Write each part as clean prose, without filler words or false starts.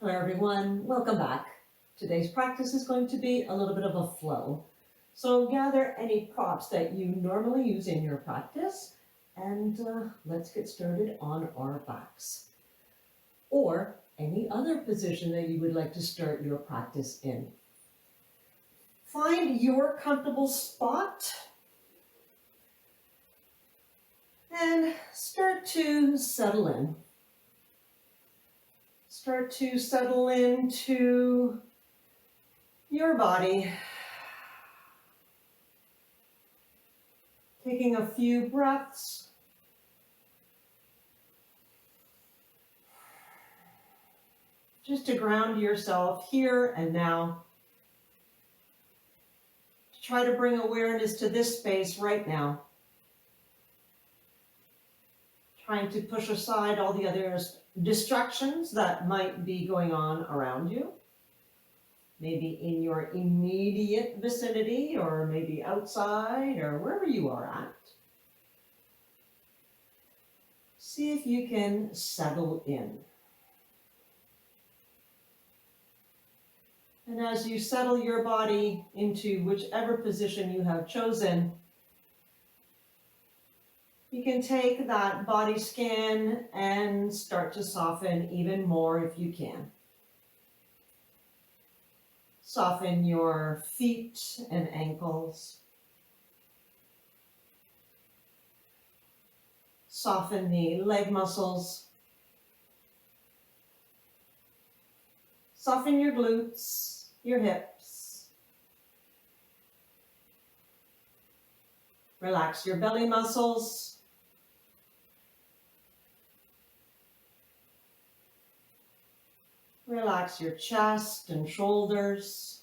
Hello everyone, welcome back. Today's practice is going to be a little bit of a flow. So gather any props that you normally use in your practice and let's get started on our backs. Or any other position that you would like to start your practice in. Find your comfortable spot and start to settle in. Start to settle into your body. Taking a few breaths. Just to ground yourself here and now. Try to bring awareness to this space right now. Trying to push aside all the other distractions that might be going on around you. Maybe in your immediate vicinity or maybe outside or wherever you are at. See if you can settle in. And as you settle your body into whichever position you have chosen, you can take that body scan and start to soften even more if you can. Soften your feet and ankles. Soften the leg muscles. Soften your glutes, your hips. Relax your belly muscles. Relax your chest and shoulders.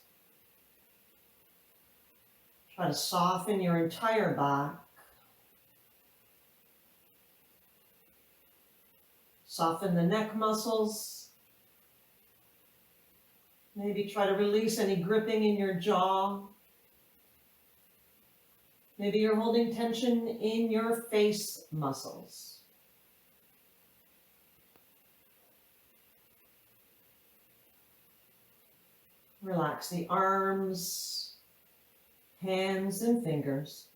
Try to soften your entire back. Soften the neck muscles. Maybe try to release any gripping in your jaw. Maybe you're holding tension in your face muscles. Relax the arms, hands, and fingers.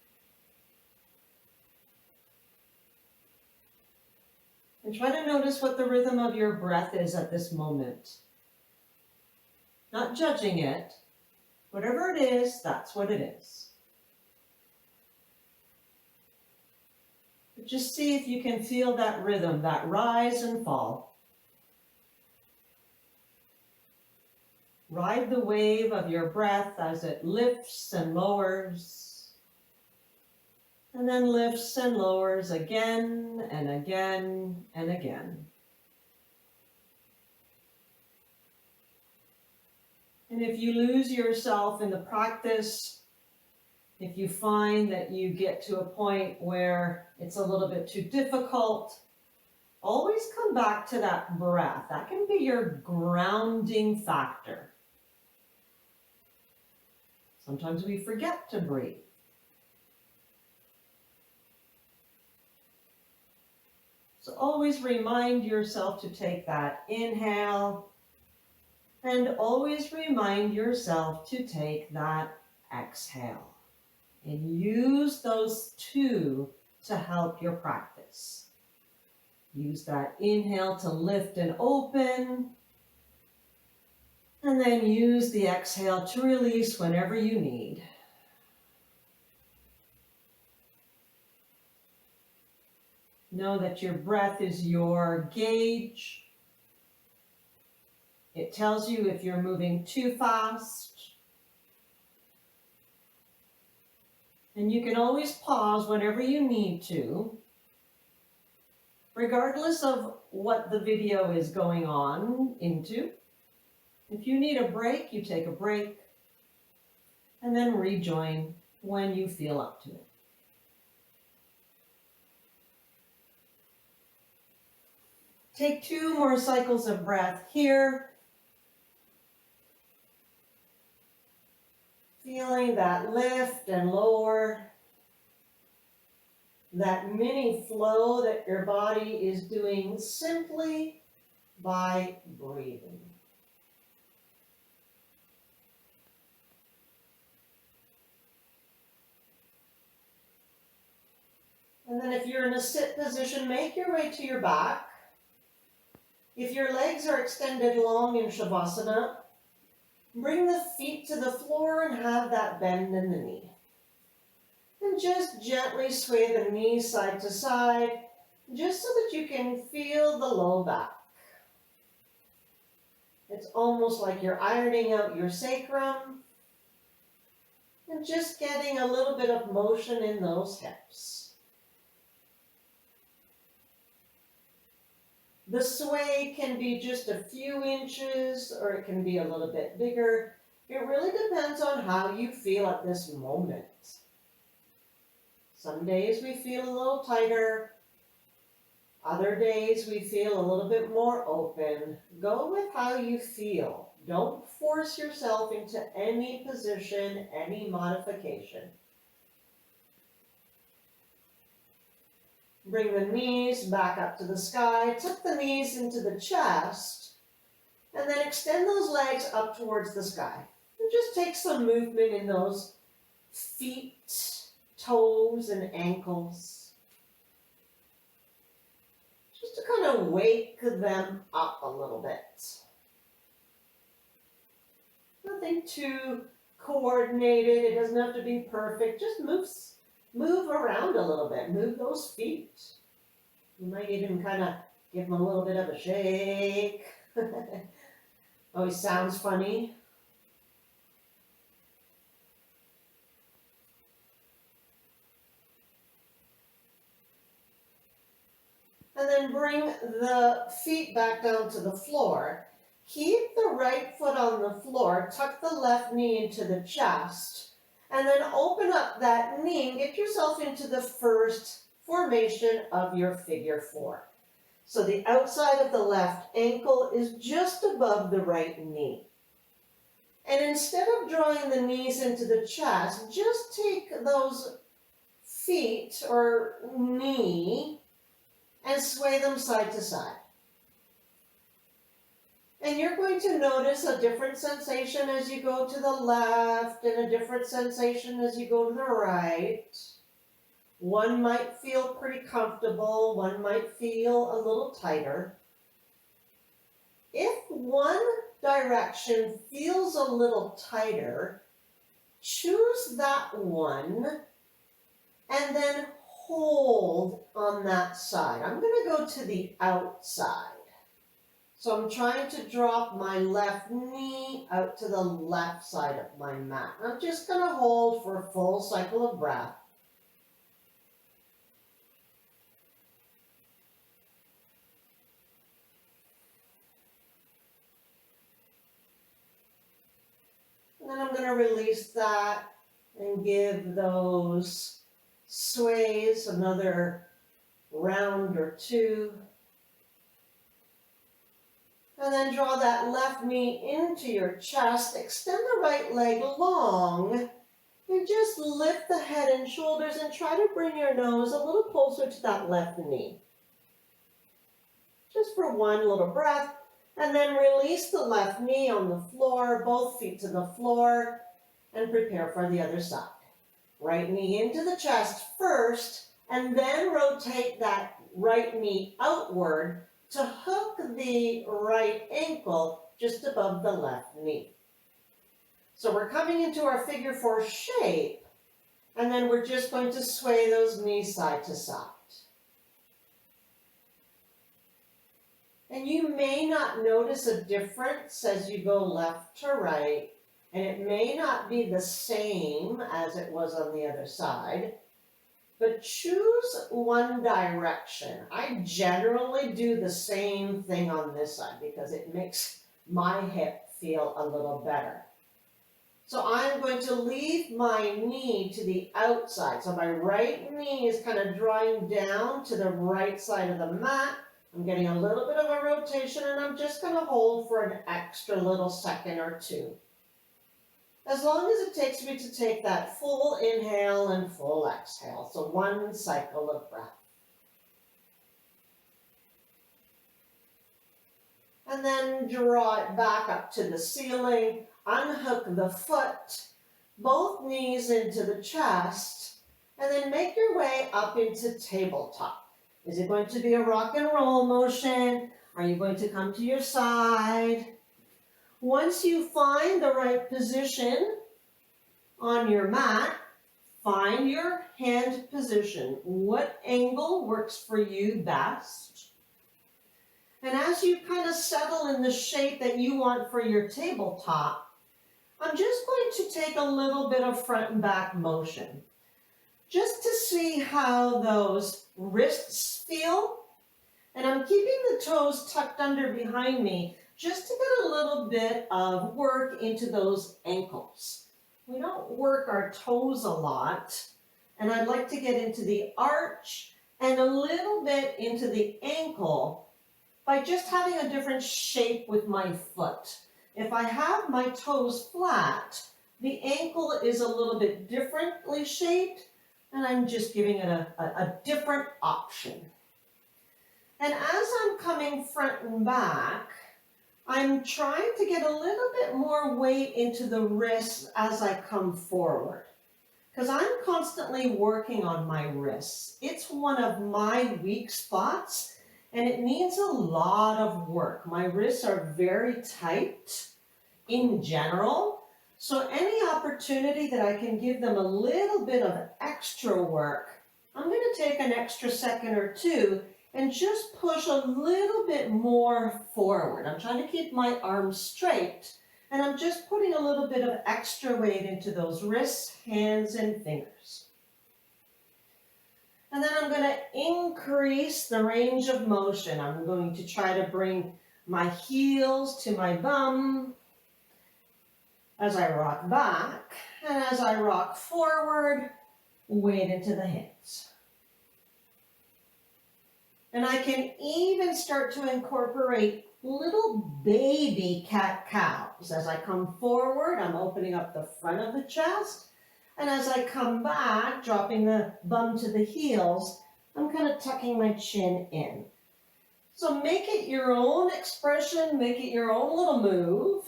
And try to notice what the rhythm of your breath is at this moment. Not judging it. Whatever it is, that's what it is. But just see if you can feel that rhythm, that rise and fall. Ride the wave of your breath as it lifts and lowers, and then lifts and lowers again and again and again. And if you lose yourself in the practice, if you find that you get to a point where it's a little bit too difficult, always come back to that breath. That can be your grounding factor. Sometimes we forget to breathe. So always remind yourself to take that inhale and always remind yourself to take that exhale. And use those two to help your practice. Use that inhale to lift and open. And then use the exhale to release whenever you need. Know that your breath is your gauge. It tells you if you're moving too fast. And you can always pause whenever you need to, regardless of what the video is going on into. If you need a break, you take a break and then rejoin when you feel up to it. Take 2 more cycles of breath here. Feeling that lift and lower, that mini flow that your body is doing simply by breathing. And then if you're in a sit position, make your way to your back. If your legs are extended long in Shavasana, bring the feet to the floor and have that bend in the knee. And just gently sway the knees side to side, just so that you can feel the low back. It's almost like you're ironing out your sacrum and just getting a little bit of motion in those hips. The sway can be just a few inches or it can be a little bit bigger. It really depends on how you feel at this moment. Some days we feel a little tighter. Other days we feel a little bit more open. Go with how you feel. Don't force yourself into any position, any modification. Bring the knees back up to the sky. Tuck the knees into the chest. And then extend those legs up towards the sky. And just take some movement in those feet, toes, and ankles. Just to kind of wake them up a little bit. Nothing too coordinated. It doesn't have to be perfect. Just move around a little bit. Move those feet. You might even kind of give them a little bit of a shake. Always sounds funny. And then bring the feet back down to the floor. Keep the right foot on the floor. Tuck the left knee into the chest. And then open up that knee and get yourself into the first formation of your figure four. So the outside of the left ankle is just above the right knee. And instead of drawing the knees into the chest, just take those feet or knee and sway them side to side. And you're going to notice a different sensation as you go to the left and a different sensation as you go to the right. One might feel pretty comfortable, one might feel a little tighter. If one direction feels a little tighter, choose that one and then hold on that side. I'm going to go to the outside. So I'm trying to drop my left knee out to the left side of my mat. I'm just going to hold for a full cycle of breath. And then I'm going to release that and give those sways another round or two. And then draw that left knee into your chest. Extend the right leg long. And just lift the head and shoulders and try to bring your nose a little closer to that left knee. Just for one little breath. And then release the left knee on the floor, both feet to the floor, and prepare for the other side. Right knee into the chest first, and then rotate that right knee outward to hook the right ankle just above the left knee. So we're coming into our figure four shape, and then we're just going to sway those knees side to side. And you may not notice a difference as you go left to right, and it may not be the same as it was on the other side, but choose one direction. I generally do the same thing on this side because it makes my hip feel a little better. So I'm going to leave my knee to the outside. So my right knee is kind of drawing down to the right side of the mat. I'm getting a little bit of a rotation, and I'm just going to hold for an extra little second or two. As long as it takes me to take that full inhale and full exhale. So one cycle of breath. And then draw it back up to the ceiling. Unhook the foot, both knees into the chest, And then make your way up into tabletop. Is it going to be a rock and roll motion? Are you going to come to your side? Once you find the right position on your mat, find your hand position. What angle works for you best? And as you kind of settle in the shape that you want for your tabletop, I'm just going to take a little bit of front and back motion, just to see how those wrists feel. And I'm keeping the toes tucked under behind me, just to get a little bit of work into those ankles. We don't work our toes a lot, and I'd like to get into the arch and a little bit into the ankle by just having a different shape with my foot. If I have my toes flat, the ankle is a little bit differently shaped, and I'm just giving it a different option. And as I'm coming front and back, I'm trying to get a little bit more weight into the wrists as I come forward, because I'm constantly working on my wrists. It's one of my weak spots, and it needs a lot of work. My wrists are very tight in general, so any opportunity that I can give them a little bit of extra work, I'm going to take an extra second or two and just push a little bit more forward. I'm trying to keep my arms straight, and I'm just putting a little bit of extra weight into those wrists, hands, and fingers. And then I'm going to increase the range of motion. I'm going to try to bring my heels to my bum as I rock back, and as I rock forward, weight into the hands. And I can even start to incorporate little baby cat-cows. As I come forward, I'm opening up the front of the chest. And as I come back, dropping the bum to the heels, I'm kind of tucking my chin in. So make it your own expression, make it your own little move.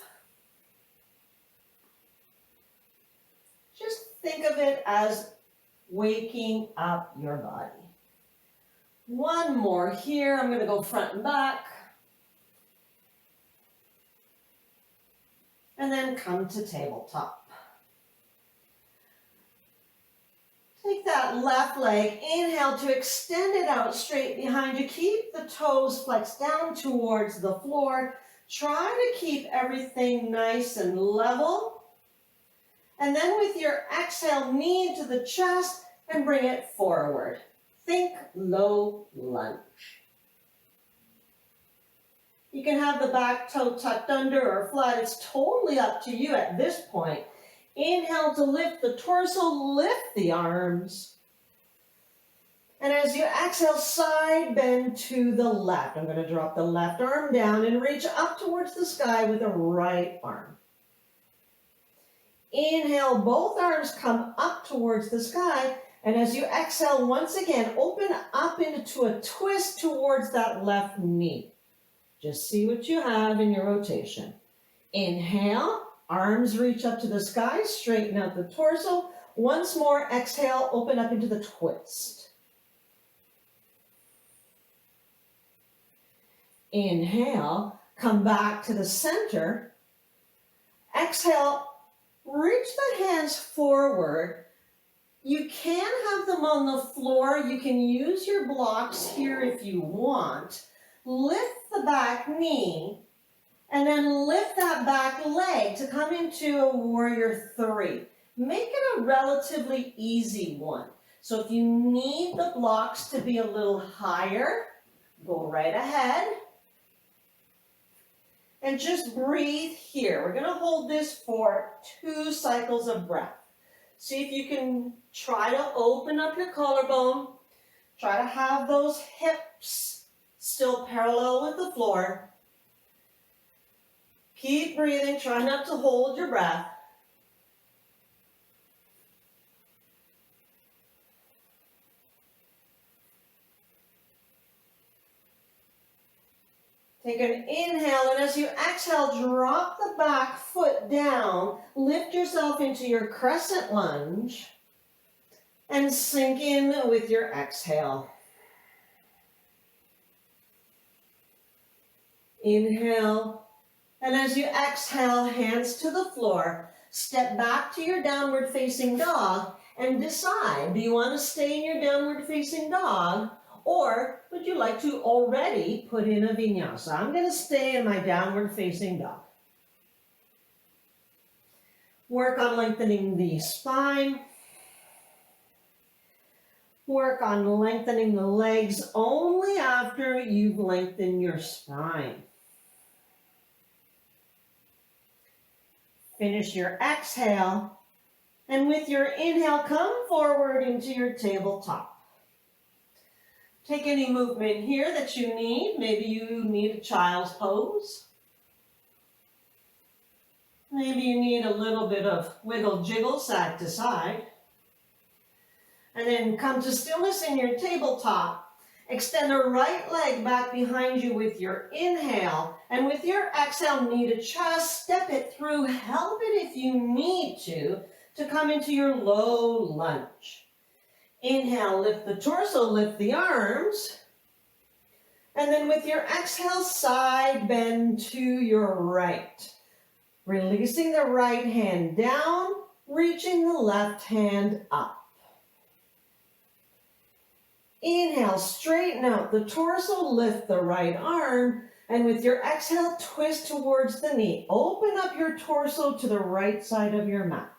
Just think of it as waking up your body. One more here. I'm going to go front and back. And then come to tabletop. Take that left leg, inhale to extend it out straight behind you. Keep the toes flexed down towards the floor. Try to keep everything nice and level. And then with your exhale, knee into the chest and bring it forward. Think low lunge. You can have the back toe tucked under or flat. It's totally up to you at this point. Inhale to lift the torso, lift the arms. And as you exhale, side bend to the left. I'm going to drop the left arm down and reach up towards the sky with the right arm. Inhale, both arms come up towards the sky. And as you exhale, once again, open up into a twist towards that left knee. Just see what you have in your rotation. Inhale. Arms reach up to the sky, straighten out the torso. Once more, exhale, open up into the twist. Inhale, come back to the center. Exhale, reach the hands forward. You can have them on the floor. You can use your blocks here if you want. Lift the back knee. And then lift that back leg to come into a warrior three. Make it a relatively easy one. So if you need the blocks to be a little higher, go right ahead. And just breathe here. We're going to hold this for 2 cycles of breath. See if you can try to open up your collarbone. Try to have those hips still parallel with the floor. Keep breathing, try not to hold your breath. Take an inhale, and as you exhale, drop the back foot down. Lift yourself into your crescent lunge. and sink in with your exhale. Inhale, and as you exhale, hands to the floor, step back to your downward facing dog and decide, do you want to stay in your downward facing dog, or would you like to already put in a vinyasa? I'm going to stay in my downward facing dog. Work on lengthening the spine. Work on lengthening the legs only after you've lengthened your spine. Finish your exhale, and with your inhale, come forward into your tabletop. Take any movement here that you need. Maybe you need a child's pose. Maybe you need a little bit of wiggle jiggle side to side. And then come to stillness in your tabletop. Extend the right leg back behind you with your inhale. And with your exhale, knee to chest, step it through. Help it if you need to come into your low lunge. Inhale, lift the torso, lift the arms. And then with your exhale, side bend to your right. Releasing the right hand down, reaching the left hand up. Inhale, straighten out the torso, lift the right arm, and with your exhale, twist towards the knee. Open up your torso to the right side of your mat.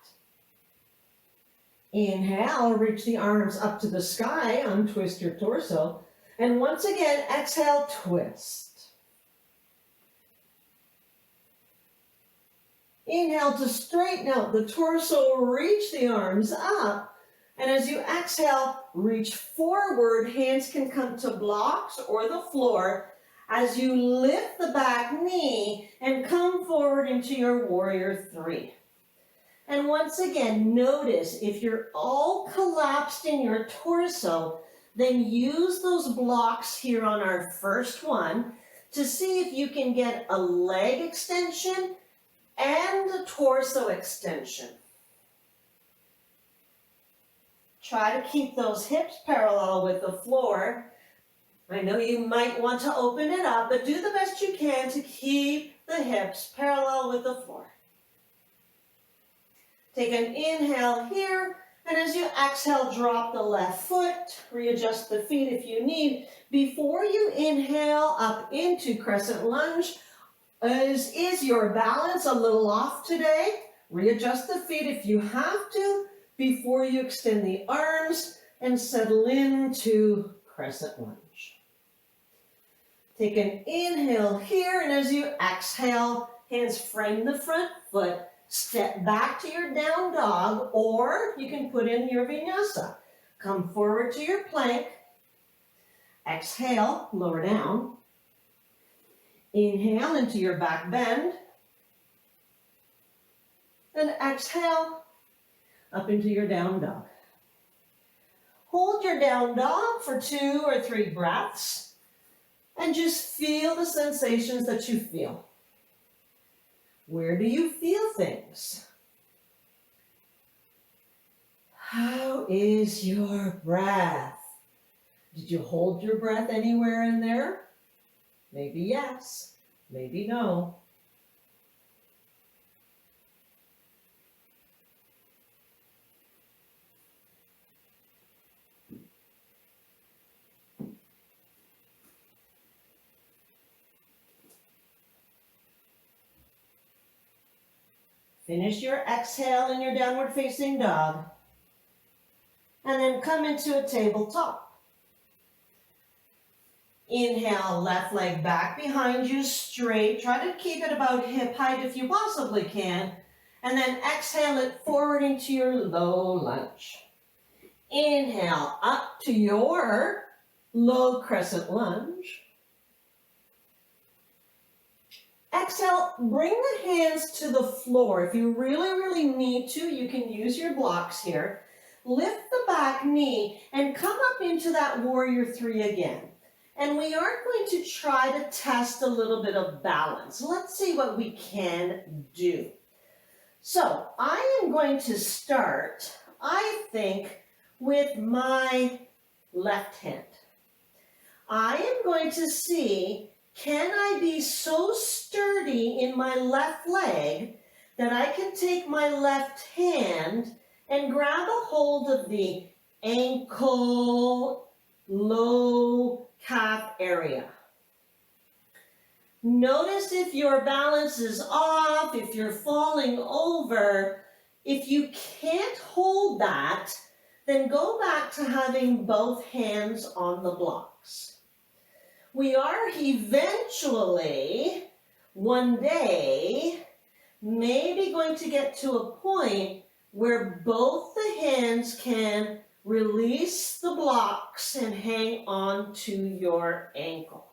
Inhale, reach the arms up to the sky, untwist your torso, and once again, exhale, twist. Inhale to straighten out the torso, reach the arms up. And as you exhale, reach forward. Hands can come to blocks or the floor as you lift the back knee and come forward into your warrior three. And once again, notice if you're all collapsed in your torso, then use those blocks here on our first one to see if you can get a leg extension and a torso extension. Try to keep those hips parallel with the floor. I know you might want to open it up, but do the best you can to keep the hips parallel with the floor. Take an inhale here, and as you exhale, drop the left foot, readjust the feet if you need. Before you inhale up into crescent lunge, is your balance a little off today? Readjust the feet if you have to, before you extend the arms and settle into crescent lunge. Take an inhale here, and as you exhale, hands frame the front foot, step back to your down dog, or you can put in your vinyasa. Come forward to your plank, exhale, lower down, inhale into your back bend, and exhale, up into your down dog. Hold your down dog for 2 or 3 breaths and just feel the sensations that you feel. Where do you feel things? How is your breath? Did you hold your breath anywhere in there? Maybe yes, maybe no. Finish your exhale in your downward facing dog. And then come into a tabletop. Inhale, left leg back behind you, straight. Try to keep it about hip height if you possibly can. And then exhale it forward into your low lunge. Inhale, up to your low crescent lunge. Exhale, bring the hands to the floor. If you really need to, you can use your blocks here. Lift the back knee and come up into that warrior three again. And we are going to try to test a little bit of balance. Let's see what we can do. So I am going to start, I think, with my left hand. I am going to see, can I be so sturdy in my left leg that I can take my left hand and grab a hold of the ankle, low calf area. Notice if your balance is off, if you're falling over. If you can't hold that, then go back to having both hands on the blocks. We are eventually, one day, maybe going to get to a point where both the hands can release the blocks and hang on to your ankle.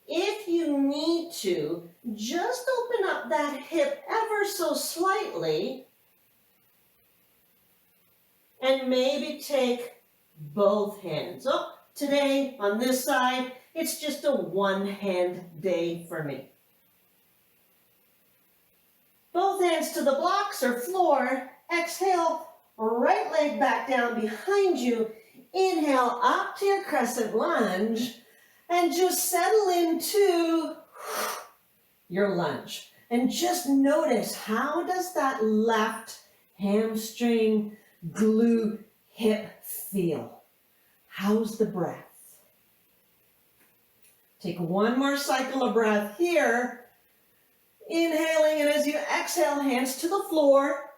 If you need to, just open up that hip ever so slightly and maybe take both hands. Oh, today on this side, it's just a one-hand day for me. Both hands to the blocks or floor. Exhale, right leg back down behind you. Inhale up to your crescent lunge and just settle into your lunge. And just notice, how does that left hamstring, glute, hip feel? How's the breath? Take one more cycle of breath here. Inhaling, and as you exhale, hands to the floor.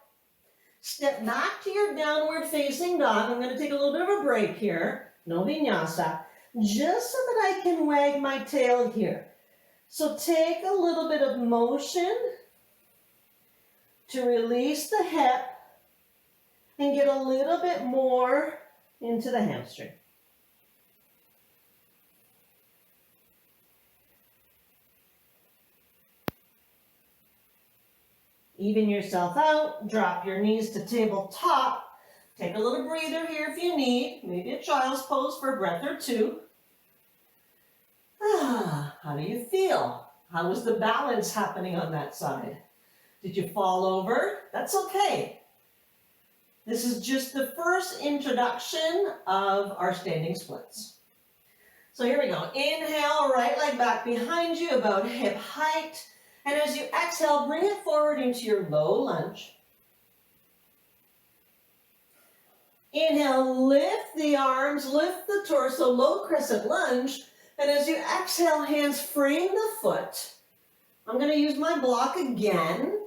Step back to your downward facing dog. I'm going to take a little bit of a break here. No vinyasa. Just so that I can wag my tail here. So take a little bit of motion to release the hip and get a little bit more into the hamstring. Even yourself out, drop your knees to tabletop. Take a little breather here if you need, maybe a child's pose for a breath or two. How do you feel? How is the balance happening on that side? Did you fall over? That's okay. This is just the first introduction of our standing splits. So here we go. Inhale, right leg back behind you, about hip height. And as you exhale, bring it forward into your low lunge. Inhale, lift the arms, lift the torso, low crescent lunge. And as you exhale, hands frame the foot. I'm going to use my block again.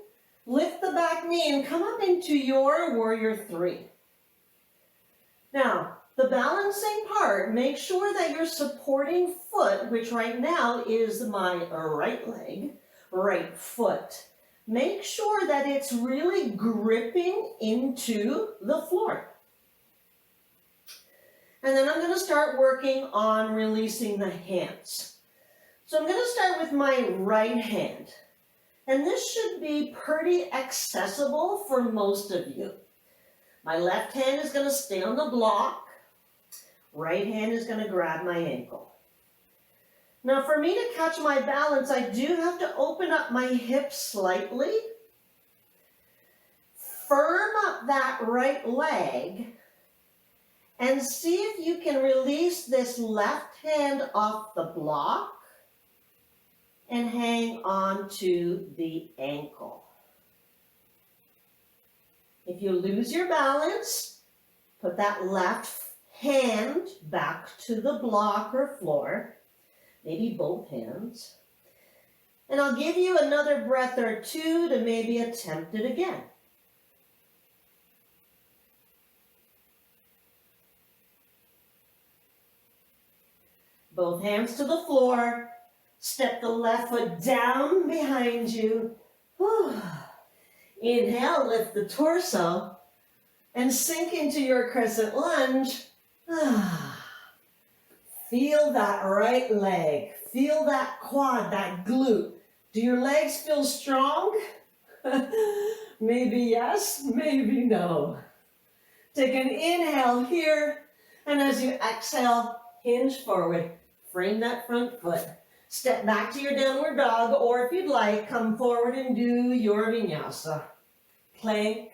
Lift the back knee and come up into your warrior three. Now, the balancing part, make sure that your supporting foot, which right now is my right leg, right foot, make sure that it's really gripping into the floor. And then I'm going to start working on releasing the hands. So I'm going to start with my right hand. And this should be pretty accessible for most of you. My left hand is going to stay on the block. Right hand is going to grab my ankle. Now for me to catch my balance, I do have to open up my hips slightly. Firm up that right leg and see if you can release this left hand off the block and hang on to the ankle. If you lose your balance, put that left hand back to the block or floor. Maybe both hands. And I'll give you another breath or two to maybe attempt it again. Both hands to the floor. Step the left foot down behind you. Inhale, lift the torso and sink into your crescent lunge. Feel that right leg. Feel that quad, that glute. Do your legs feel strong? Maybe yes, maybe no. Take an inhale here, and as you exhale, hinge forward. Frame that front foot. Step back to your downward dog, or if you'd like, come forward and do your vinyasa. Plank,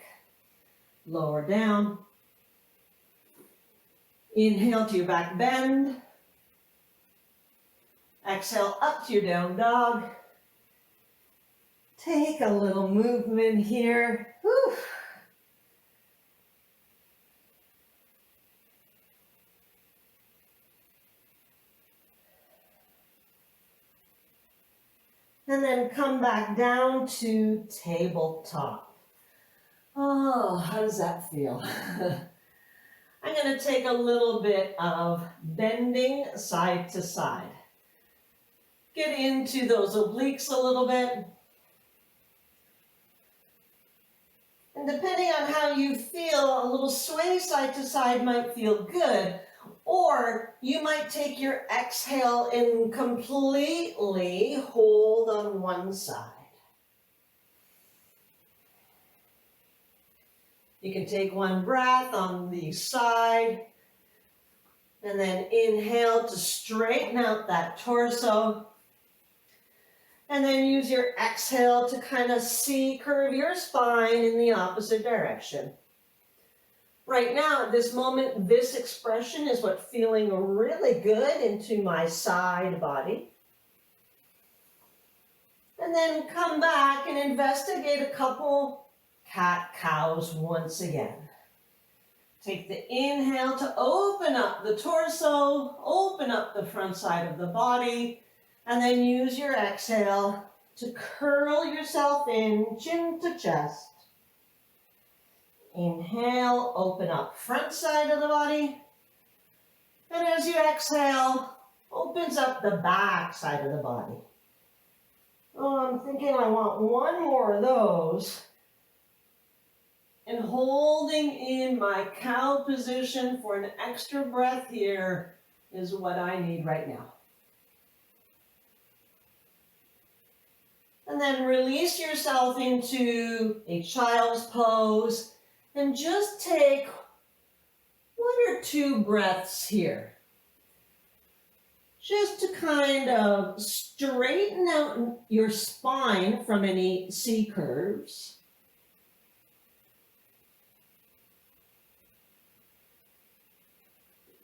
lower down, Inhale to your back bend. Exhale up to your down dog. Take a little movement here. Whew. And then come back down to tabletop. Oh, how does that feel? I'm going to take a little bit of bending side to side. Get into those obliques a little bit. And depending on how you feel, a little sway side to side might feel good. Or you might take your exhale and completely hold on one side. You can take one breath on the side and then inhale to straighten out that torso. And then use your exhale to kind of curve your spine in the opposite direction. Right now, at this moment, this expression is what's feeling really good into my side body. And then come back and investigate a couple cat-cows once again. Take the inhale to open up the torso, open up the front side of the body, and then use your exhale to curl yourself in, chin to chest. Inhale, open up front side of the body. And as you exhale, opens up the back side of the body. Oh, I'm thinking I want one more of those. And holding in my cow position for an extra breath here is what I need right now. And then release yourself into a child's pose and just take 1 or 2 breaths here. Just to kind of straighten out your spine from any C curves.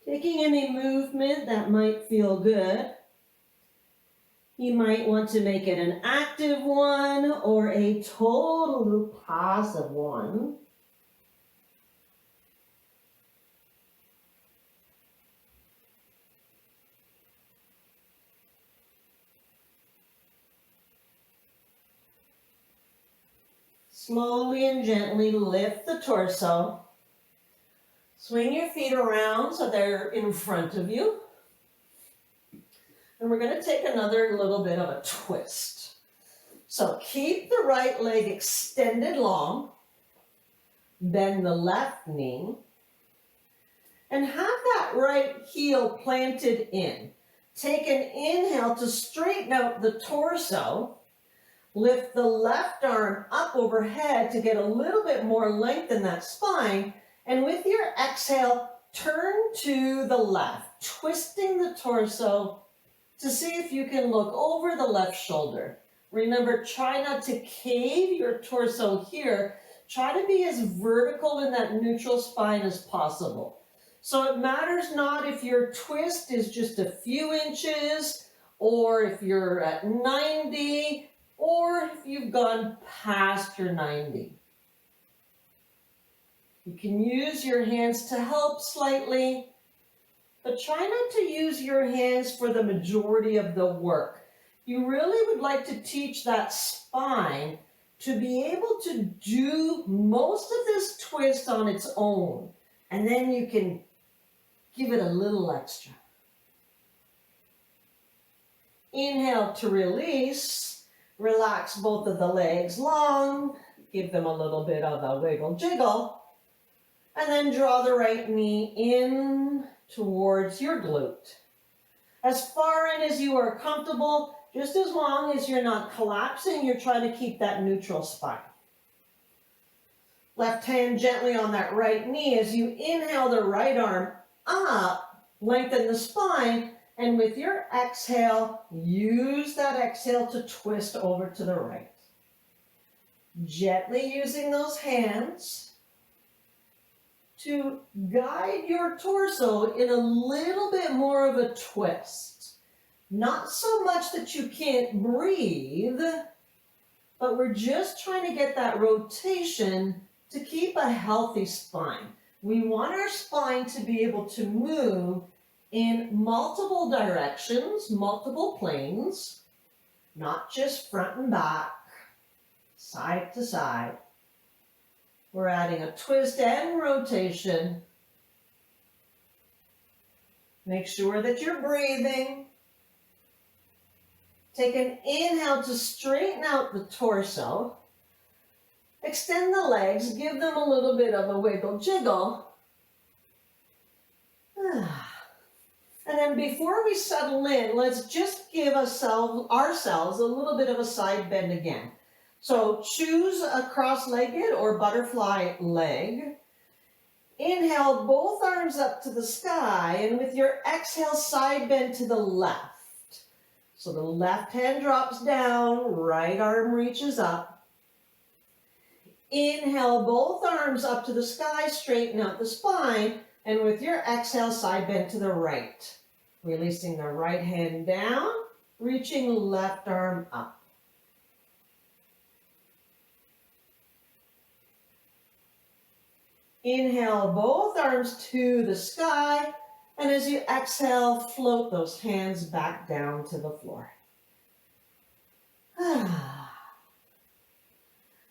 Taking any movement that might feel good. You might want to make it an active one or a total passive one. Slowly and gently lift the torso. Swing your feet around so they're in front of you. And we're going to take another little bit of a twist. So keep the right leg extended long. Bend the left knee. And have that right heel planted in. Take an inhale to straighten out the torso. Lift the left arm up overhead to get a little bit more length in that spine. And with your exhale, turn to the left, twisting the torso to see if you can look over the left shoulder. Remember, try not to cave your torso here. Try to be as vertical in that neutral spine as possible. So it matters not if your twist is just a few inches, or if you're at 90, or if you've gone past your 90. You can use your hands to help slightly, but try not to use your hands for the majority of the work. You really would like to teach that spine to be able to do most of this twist on its own, and then you can give it a little extra. Inhale to release. Relax both of the legs long. Give them a little bit of a wiggle jiggle. And then draw the right knee in towards your glute. As far in as you are comfortable, just as long as you're not collapsing, you're trying to keep that neutral spine. Left hand gently on that right knee. As you inhale the right arm up, lengthen the spine, and with your exhale, use that exhale to twist over to the right. Gently using those hands. to guide your torso in a little bit more of a twist. Not so much that you can't breathe, but we're just trying to get that rotation to keep a healthy spine. We want our spine to be able to move in multiple directions, multiple planes, not just front and back, side to side. We're adding a twist and rotation. Make sure that you're breathing. Take an inhale to straighten out the torso. Extend the legs, give them a little bit of a wiggle jiggle. And then before we settle in, let's just give ourselves a little bit of a side bend again. So choose a cross-legged or butterfly leg. Inhale, both arms up to the sky, and with your exhale, side bend to the left. So the left hand drops down, right arm reaches up. Inhale, both arms up to the sky, straighten out the spine, and with your exhale, side bend to the right. Releasing the right hand down, reaching left arm up. Inhale, both arms to the sky, and as you exhale, float those hands back down to the floor.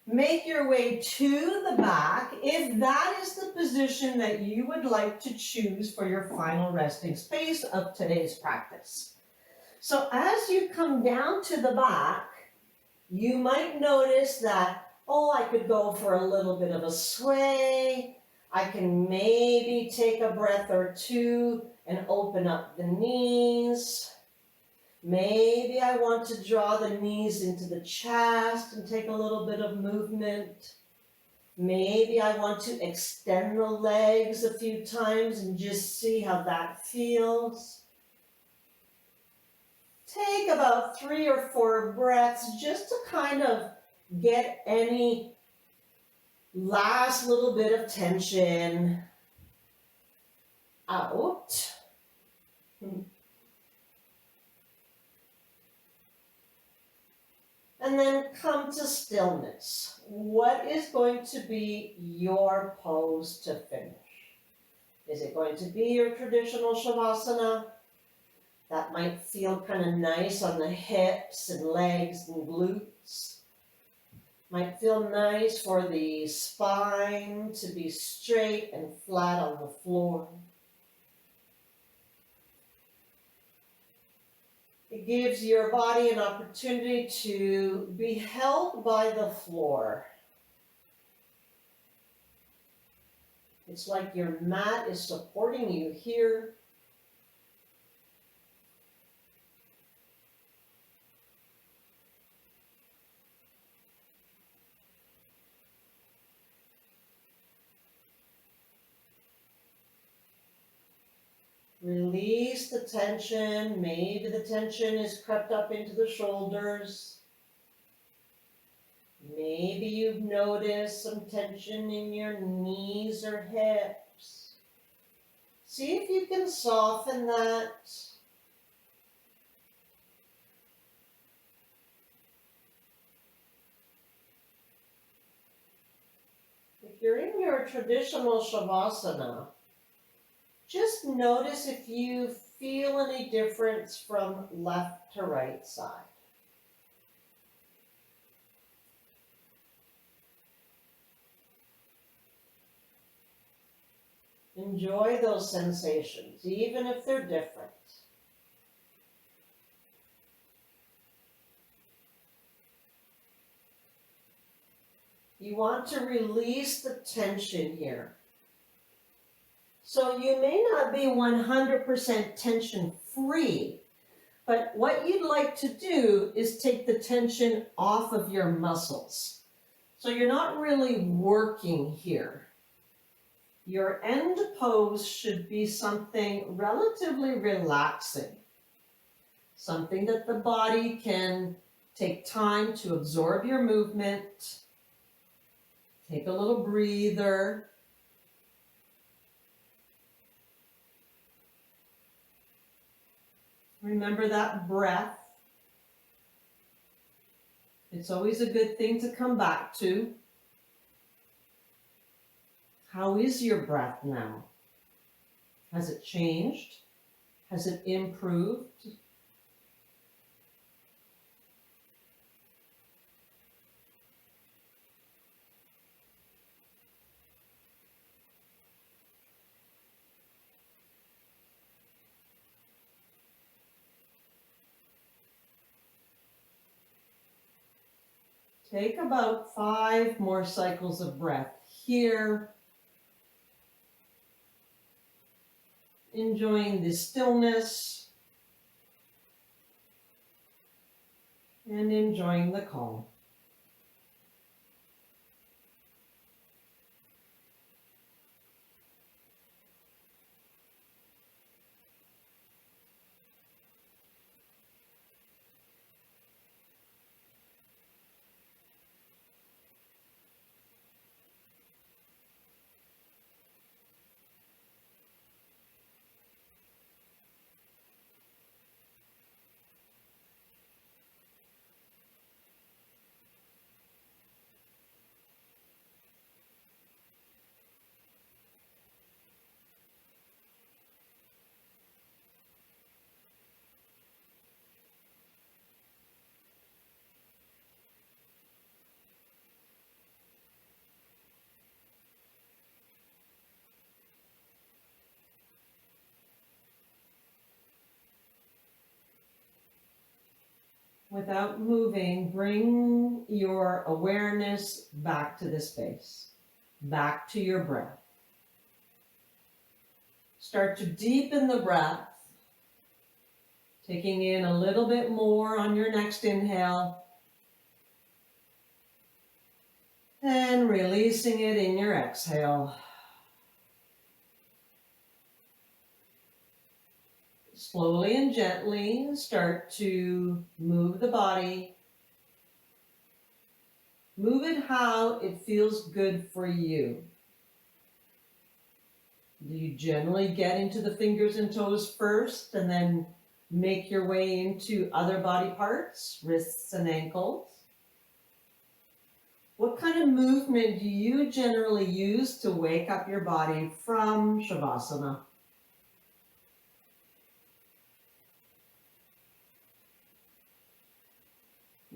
Make your way to the back if that is the position that you would like to choose for your final resting space of today's practice. So as you come down to the back, you might notice that, I could go for a little bit of a sway. I can maybe take a breath or two and open up the knees. Maybe I want to draw the knees into the chest and take a little bit of movement. Maybe I want to extend the legs a few times and just see how that feels. Take about 3 or 4 breaths just to kind of get any last little bit of tension out. And then come to stillness. What is going to be your pose to finish? Is it going to be your traditional Shavasana? That might feel kind of nice on the hips and legs and glutes. Might feel nice for the spine to be straight and flat on the floor. It gives your body an opportunity to be held by the floor. It's like your mat is supporting you here. Release the tension. Maybe the tension is crept up into the shoulders. Maybe you've noticed some tension in your knees or hips. See if you can soften that. If you're in your traditional Shavasana, just notice if you feel any difference from left to right side. Enjoy those sensations, even if they're different. You want to release the tension here. So you may not be 100% tension free, but what you'd like to do is take the tension off of your muscles. So you're not really working here. Your end pose should be something relatively relaxing, something that the body can take time to absorb your movement, take a little breather, Remember that breath. It's always a good thing to come back to. How is your breath now? Has it changed? Has it improved? Take about 5 more cycles of breath here. Enjoying the stillness and enjoying the calm. Without moving, bring your awareness back to the space, back to your breath. Start to deepen the breath, taking in a little bit more on your next inhale, and releasing it in your exhale. Slowly and gently start to move the body. Move it how it feels good for you. Do you generally get into the fingers and toes first and then make your way into other body parts, wrists and ankles? What kind of movement do you generally use to wake up your body from Shavasana?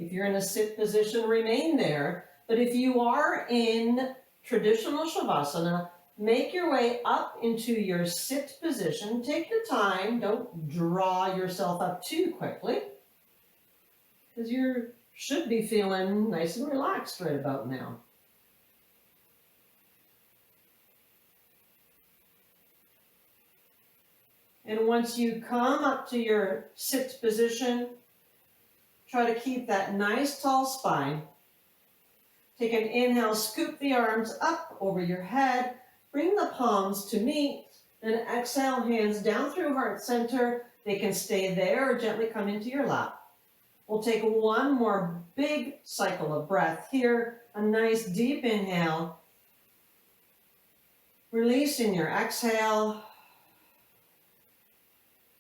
If you're in a sit position, remain there. But if you are in traditional Shavasana, make your way up into your sit position. Take your time. Don't draw yourself up too quickly, because you should be feeling nice and relaxed right about now. And once you come up to your sit position, try to keep that nice tall spine. Take an inhale, scoop the arms up over your head, bring the palms to meet, and exhale, hands down through heart center. They can stay there or gently come into your lap. We'll take one more big cycle of breath here, a nice deep inhale. Release in your exhale.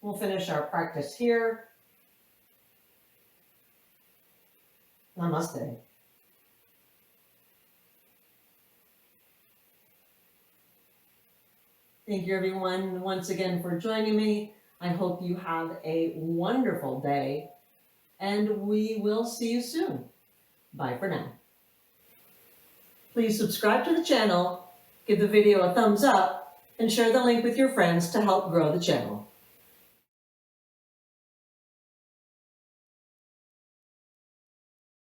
We'll finish our practice here. Namaste. Thank you everyone once again for joining me. I hope you have a wonderful day, and we will see you soon. Bye for now. Please subscribe to the channel, give the video a thumbs up, and share the link with your friends to help grow the channel.